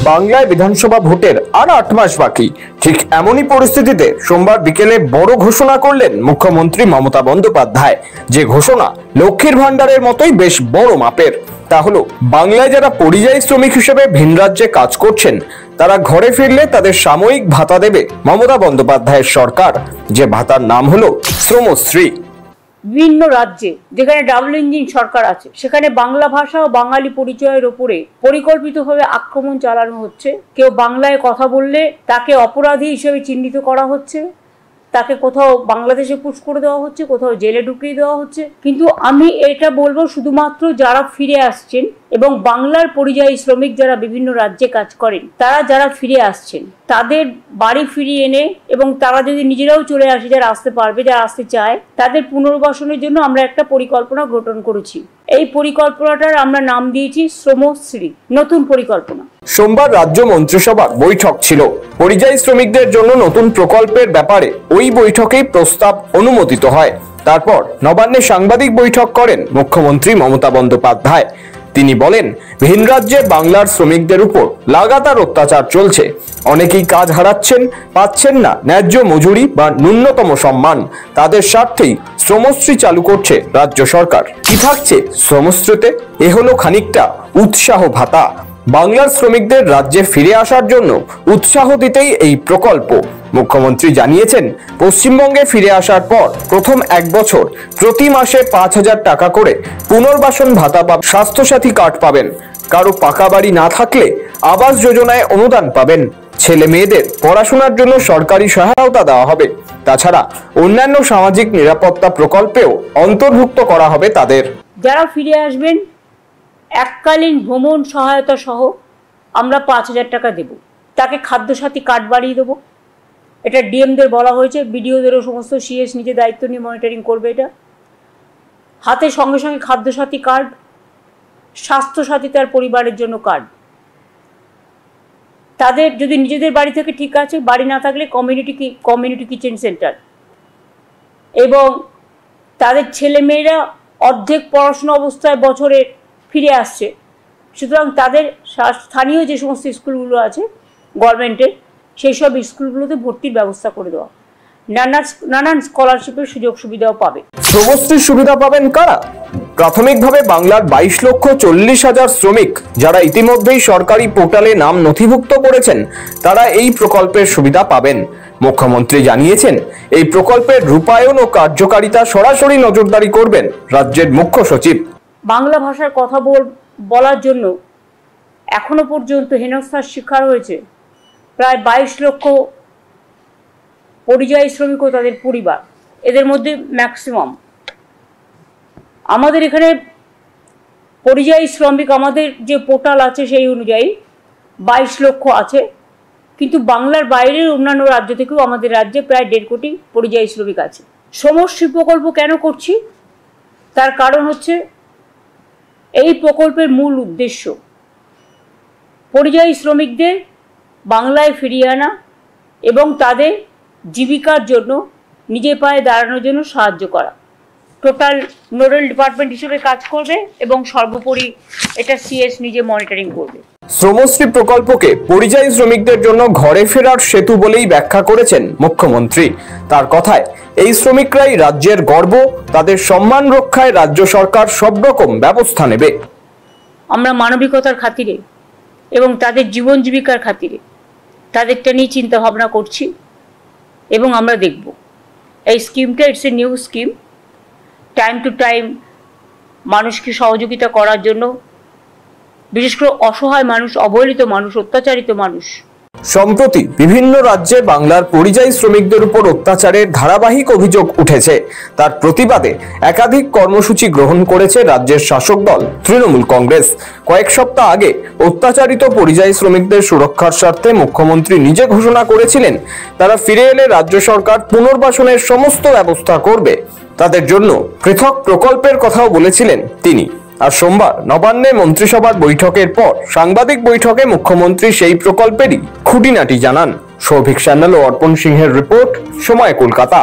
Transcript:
বাংলায় বিধানসভা ভোটের আর 8 মাস বাকি। ঠিক এমনই পরিস্থিতিতে সোমবার বিকেলে বড় ঘোষণা করলেন মুখ্যমন্ত্রী মমতা বন্দ্যোপাধ্যায়। যে ঘোষণা লক্ষ্মীর ভান্ডারের মতোই বেশ বড় মাপের। তা হলো বাংলায় যারা পরিযায়ী শ্রমিক হিসেবে ভিন রাজ্যে কাজ করছেন তারা ঘরে ফিরলে তাদের সাময়িক ভাতা দেবে মমতা বন্দ্যোপাধ্যায়ের সরকার। যে ভাতার নাম হলো শ্রমশ্রী। বিভিন্ন রাজ্যে যেখানে ডাবল ইঞ্জিন সরকার আছে সেখানে বাংলা ভাষা ও বাঙালি পরিচয়ের ওপরে পরিকল্পিতভাবে আক্রমণ চালানো হচ্ছে। কেউ বাংলায় কথা বললে তাকে অপরাধী হিসেবে চিহ্নিত করা হচ্ছে, তাকে কোথাও বাংলাদেশে পুশ করে দেওয়া হচ্ছে, কোথাও জেলে ঢুকিয়ে দেওয়া হচ্ছে। কিন্তু আমি এটা বলবো শুধুমাত্র যারা ফিরে আসছেন এবং বাংলার পরিযায়ী শ্রমিক যারা বিভিন্ন রাজ্যে কাজ করেন তারা যারা ফিরে আসছেন তাদের বাড়ি ফিরিয়ে এনে এবং তারা যদি নিজেরাও চলে আসে, যারা আসতে পারবে, যারা আসতে চায়, তাদের পুনর্বাসনের জন্য আমরা একটা পরিকল্পনা গঠন করেছি। এই পরিকল্পনাটার আমরা নাম দিয়েছি শ্রমশ্রী, নতুন পরিকল্পনা। সোমবার রাজ্য মন্ত্রিসভার বৈঠক ছিল। পরিযায়ী শ্রমিকদের জন্য নতুন প্রকল্পের ব্যাপারে ওই বৈঠকেই প্রস্তাব অনুমোদিত হয়। তারপর নবান্নে সাংবাদিক বৈঠক করেন মুখ্যমন্ত্রী মমতা বন্দ্যোপাধ্যায়। তিনি বলেন, ভিন রাজ্যে বাংলার শ্রমিকদের উপর লাগাতার অত্যাচার চলছে। অনেকেই কাজ হারাচ্ছেন, পাচ্ছেন না ন্যায্য মজুরি বা ন্যূনতম সম্মান। তাদের স্বার্থেই শ্রমশ্রী চালু করছে রাজ্য সরকার। কি থাকছে শ্রমশ্রীতে? এ হলো খানিকটা উৎসাহ ভাতা। বাংলার শ্রমিকদের রাজ্যে ফিরে আসার জন্য উৎসাহ দিতেই এই প্রকল্প। মুখ্যমন্ত্রী জানিয়েছেন, পশ্চিমবঙ্গে ফিরে আসার পর প্রথম 1 বছর প্রতি মাসে 5,000 টাকা করে পুনর্বাসন ভাতা বা স্বাস্থ্যসাথী কার্ড পাবেন। কারো পাকা বাড়ি না থাকলে আবাস যোজনায় অনুদান পাবেন। ছেলে মেয়েদের পড়াশোনার জন্য সরকারি সহায়তা দেওয়া হবে। তাছাড়া অন্যান্য সামাজিক নিরাপত্তা প্রকল্পেও অন্তর্ভুক্ত করা হবে তাদের। যারা ফিরে আসবেন এককালীন ভ্রমণ সহায়তা সহ আমরা 5,000 টাকা দেব। তাকে খাদ্যসাথী কার্ড বাড়িয়ে দেবো। এটা ডিএমদের বলা হয়েছে, বিডিওদেরও সমস্ত সিএস নিজে দায়িত্ব নিয়ে মনিটরিং করবে। এটা হাতে সঙ্গে সঙ্গে খাদ্যসাথী কার্ড, স্বাস্থ্যসাথী তার পরিবারের জন্য কার্ড। তাদের যদি নিজেদের বাড়ি থেকে ঠিক আছে, বাড়ি না থাকলে কমিউনিটি কিচেন সেন্টার। এবং তাদের ছেলেমেয়েরা অর্ধেক পড়াশোনা অবস্থায় বছরে ফিরে আসছে, সুতরাং তাদের স্থানীয় যে সমস্ত স্কুলগুলো আছে গভর্নমেন্টের, সেই সব স্কুলগুলোতে ভর্তির ব্যবস্থা করে দেওয়া। নানান স্কলারশিপের সুযোগ সুবিধাও পাবে। শ্রমশ্রীর সুবিধা পাবেন কারা? প্রাথমিকভাবে বাংলার 22,40,000 শ্রমিক যারা ইতিমধ্যেই সরকারি পোর্টালে নাম নথিভুক্ত করেছেন তারা এই প্রকল্পের সুবিধা পাবেন। মুখ্যমন্ত্রী জানিয়েছেন, এই প্রকল্পের রূপায়ণ ও কার্যকারিতা সরাসরি নজরদারি করবেন রাজ্যের মুখ্য সচিব। বাংলা ভাষার কথা বলার জন্য এখনো পর্যন্ত হেনস্থার শিকার হয়েছে প্রায় 22 লক্ষ পরিযায়ী শ্রমিক ও তাদের পরিবার। এদের মধ্যে ম্যাক্সিমাম আমাদের এখানে পরিযায়ী শ্রমিক, আমাদের যে পোর্টাল আছে সেই অনুযায়ী 22 লক্ষ আছে। কিন্তু বাংলার বাইরের অন্যান্য রাজ্য থেকেও আমাদের রাজ্যে প্রায় 1.5 কোটি পরিযায়ী শ্রমিক আছে। শ্রমশ্রী প্রকল্প কেন করছি? তার কারণ হচ্ছে এই প্রকল্পের মূল উদ্দেশ্য পরিযায়ী শ্রমিকদের বাংলায় ফিরিয়ে আনা এবং তাদের জীবিকার জন্য নিজে পায়ে দাঁড়ানোর জন্য সাহায্য করা। টোটাল নোডাল ডিপার্টমেন্ট হিসেবে কাজ করবে এবং সর্বোপরি এটা সিএস নিজে মনিটরিং করবে। শ্রমশ্রী প্রকল্পকে পরিযায়ী শ্রমিকদের জন্য ঘরে ফেরার সেতু বলেই ব্যাখ্যা করেছেন মুখ্যমন্ত্রী। তার কথায়, এই শ্রমিকরাই রাজ্যের গর্ব। তাদের সম্মান রক্ষায় রাজ্য সরকার সব রকম ব্যবস্থা নেবে। আমরা মানবিকতার খাতিরে এবং তাদের জীবন জীবিকার খাতিরে তাদেরটা নিয়ে চিন্তা ভাবনা করছি এবং আমরা দেখব এই স্কিমটা, it's a new scheme. Time to time মানুষকে সহযোগিতা করার জন্য, বিশেষ করে অসহায় মানুষ, অবহেলিত মানুষ, অত্যাচারিত মানুষ। সম্প্রতি বিভিন্ন রাজ্যে বাংলার পরিযায়ী শ্রমিকদের উপর অত্যাচারের ধারাবাহিক অভিযোগ উঠেছে। তার প্রতিবাদে একাধিক কর্মসূচি গ্রহণ করেছে রাজ্যের শাসক দল তৃণমূল কংগ্রেস। কয়েক সপ্তাহ আগে অত্যাচারিত পরিযায়ী শ্রমিকদের সুরক্ষার স্বার্থে মুখ্যমন্ত্রী নিজে ঘোষণা করেছিলেন, তারা ফিরে এলে রাজ্য সরকার পুনর্বাসনের সমস্ত ব্যবস্থা করবে। তাদের জন্য পৃথক প্রকল্পের কথাও বলেছিলেন তিনি। আর সোমবার নবান্নে মন্ত্রিসভার বৈঠকের পর সাংবাদিক বৈঠকে মুখ্যমন্ত্রী সেই প্রকল্পেরই খুঁটিনাটি জানান। সৌভিক সান্যাল ও অর্পণ সিংহের রিপোর্ট, সময় কলকাতা।